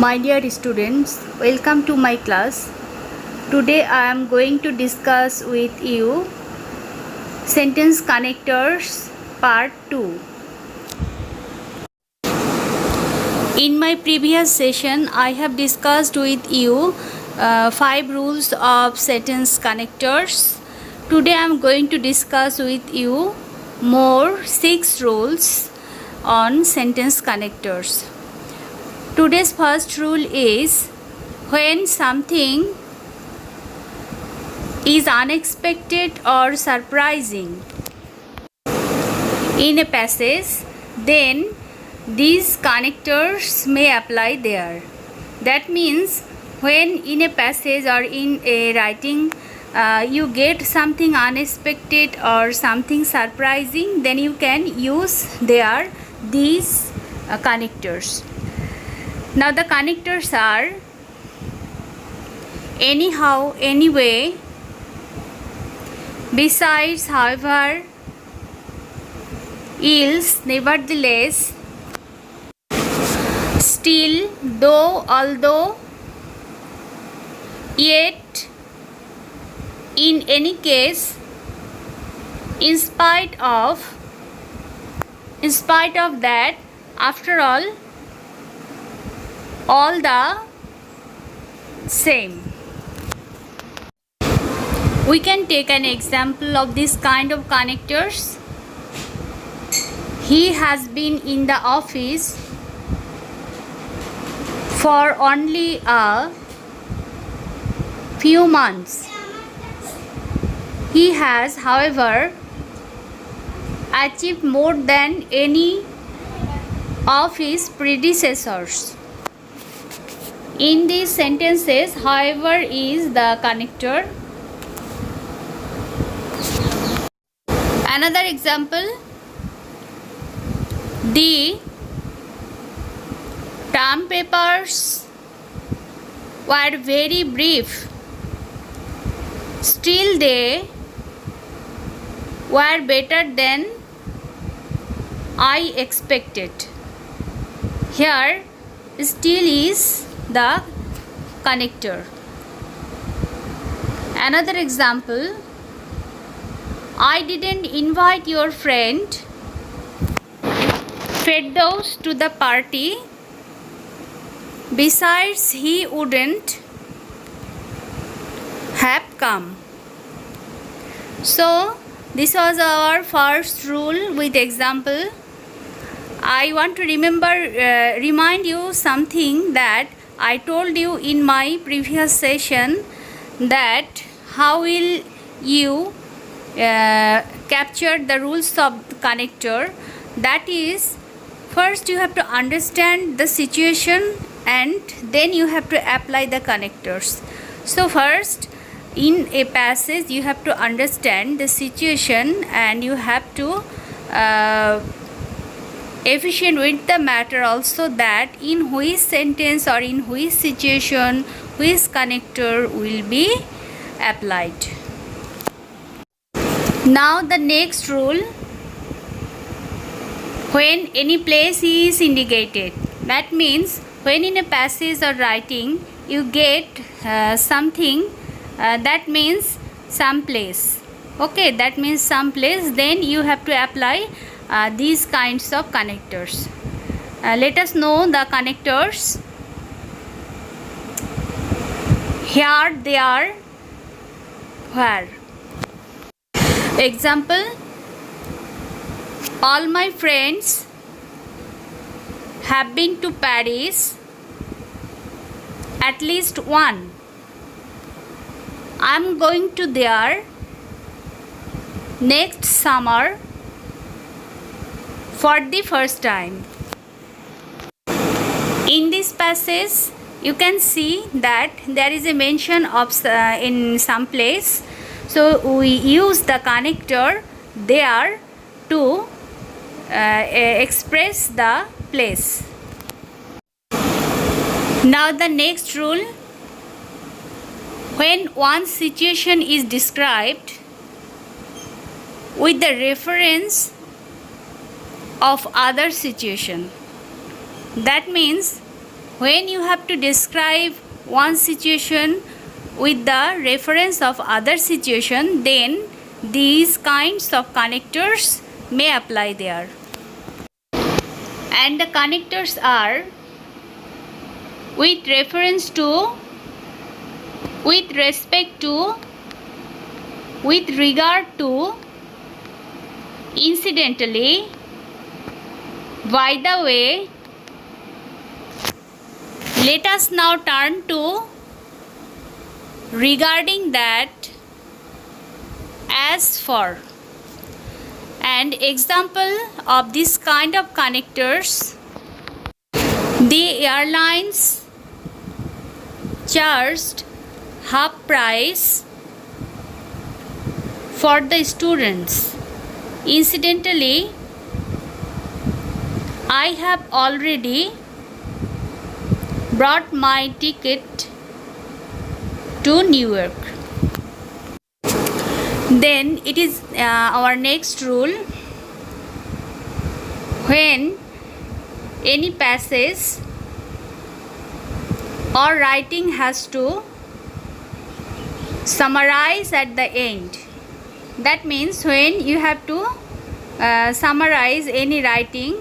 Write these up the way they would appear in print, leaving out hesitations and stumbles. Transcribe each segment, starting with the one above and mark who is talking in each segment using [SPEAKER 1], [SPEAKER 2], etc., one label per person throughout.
[SPEAKER 1] My dear students, welcome to my class. Today I am going to discuss with you sentence connectors part 2. In my previous session I have discussed with you 5 rules of sentence connectors. Today I am going to discuss with you more 6 rules on sentence connectors. Today's first rule is when something is unexpected or surprising in a passage, then these connectors may apply there. That means when in a passage or in a writing you get something unexpected or something surprising, then you can use there these connectors. Now the connectors are anyhow, anyway, besides, however, else, nevertheless, still, though, although, yet, in any case, in spite of that, after all the same. We can take an example of this kind of connectors. He has been in the office for only a few months. He has, however, achieved more than any of his predecessors. In these sentences, however is the connector. Another example, the term papers were very brief, still they were better than I expected. Here, still is the connector. Another example, I didn't invite your friend Firdaus to the party. Besides, he wouldn't have come. So, this was our first rule with example. I want to remind you something that I told you in my previous session, that how will you capture the rules of the connector. That is, first you have to understand the situation and then you have to apply the connectors. So first, in a passage you have to understand the situation and you have to efficient with the matter also, that in which sentence or in which situation which connector will be applied. Now the next rule, when any place is indicated. That means when in a passage or writing you get something, that means some place. Okay, that means some place, then you have to apply these kinds of connectors. Let us know the connectors. Here, there, where. Example, all my friends have been to Paris, at least one. I am going to there next summer for the first time. In this passage, you can see that there is a mention of in some place. So we use the connector there to express the place. Now the next rule, when one situation is described with the reference of other situation, that means When you have to describe one situation with the reference of other situation, then these kinds of connectors may apply there. And the connectors are with reference to, with respect to, with regard to, incidentally, by the way. Let us now turn to regarding that, as for. And example of this kind of connectors: the airlines charged half price for the students. Incidentally, I have already brought my ticket to New York. Then it is our next rule: when any passage or writing has to summarize at the end. That means when you have to summarize any writing,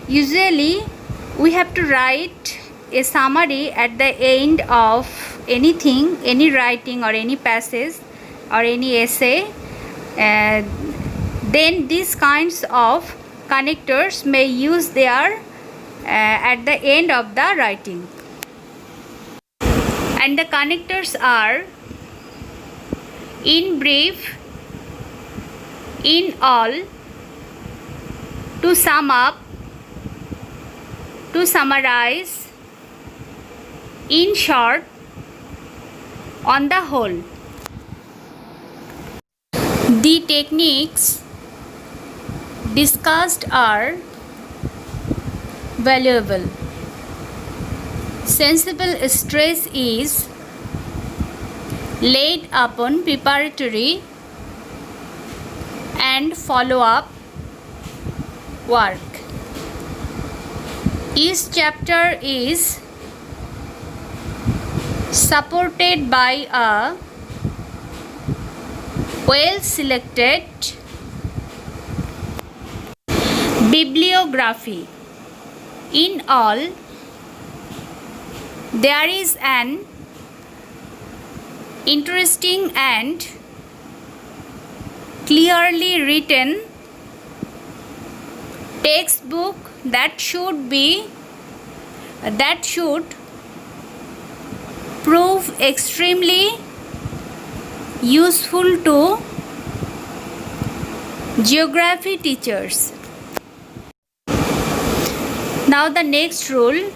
[SPEAKER 1] usually we have to write a summary at the end of anything, any writing or any passage or any essay. Then these kinds of connectors may use their at the end of the writing. And the connectors are: in brief, in all, to sum up, to summarize, in short, on the whole. The techniques discussed are valuable. Sensible stress is laid upon preparatory and follow-up work. Each chapter is supported by a well-selected bibliography. In all, there is an interesting and clearly written textbook that should prove extremely useful to geography teachers. Now the next rule: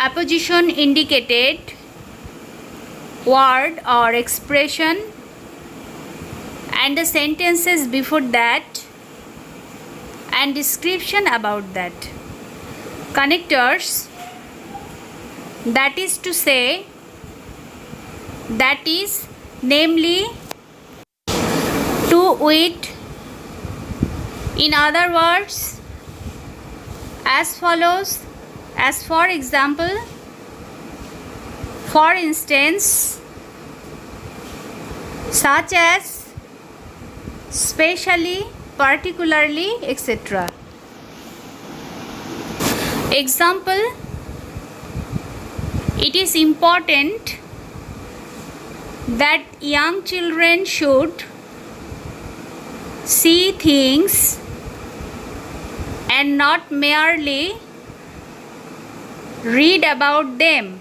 [SPEAKER 1] apposition indicated word or expression and the sentences before that and description about that. Connectors, that is to say, that is, namely, to, with. In other words, as follows. As for example, for instance, such as, specially, particularly, etc. Example: it is important that young children should see things and not merely read about them.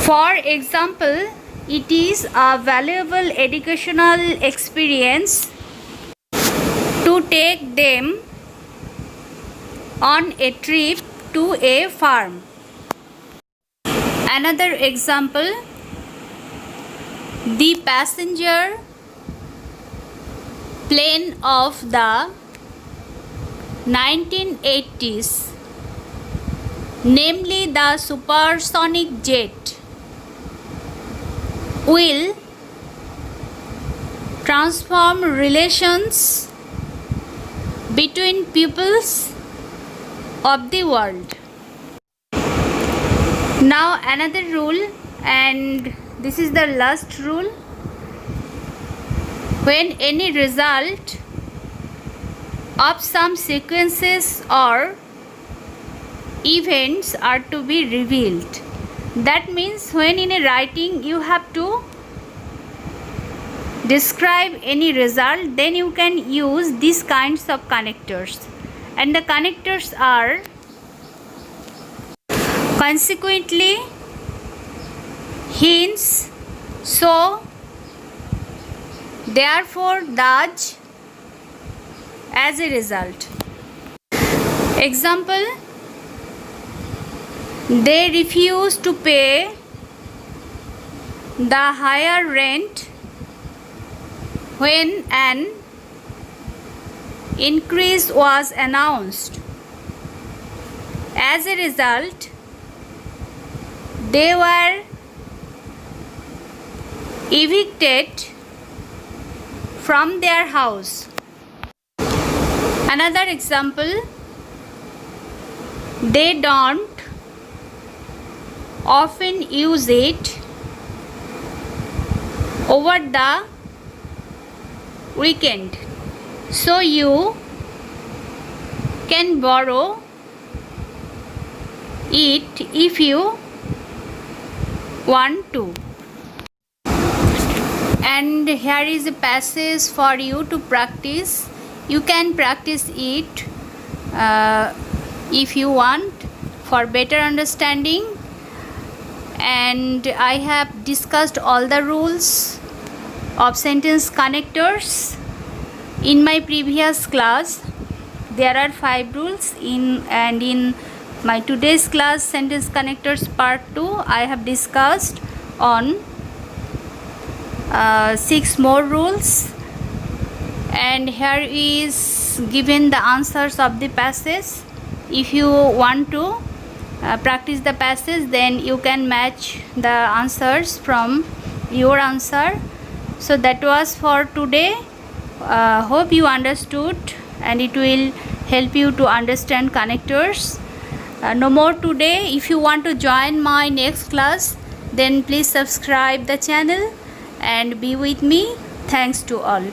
[SPEAKER 1] For example, it is a valuable educational experience to take them on a trip to a farm. Another example: the passenger plane of the 1980s, namely the supersonic jet, will transform relations between peoples of the world. Now another rule, and this is the last rule. When any result of some sequences or events are to be revealed, that means when in a writing you have to describe any result, then you can use these kinds of connectors, and the connectors are consequently, hence, so, therefore, thus, as a result. Example: they refuse to pay the higher rent when an increase was announced. As a result, they were evicted from their house. Another example: they don't often use it over the weekend, so you can borrow it if you want to. And here is a passage for you to practice. You can practice it if you want for better understanding. And I have discussed all the rules of sentence connectors in my previous class. There are 5 rules in my today's class, sentence connectors part 2, I have discussed on 6 more rules, and here is given the answers of the passage. If you want to practice the passage, then you can match the answers from your answer. So that was for today. Hope you understood, and it will help you to understand connectors. No more today. If you want to join my next class, then please subscribe the channel and be with me. Thanks to all.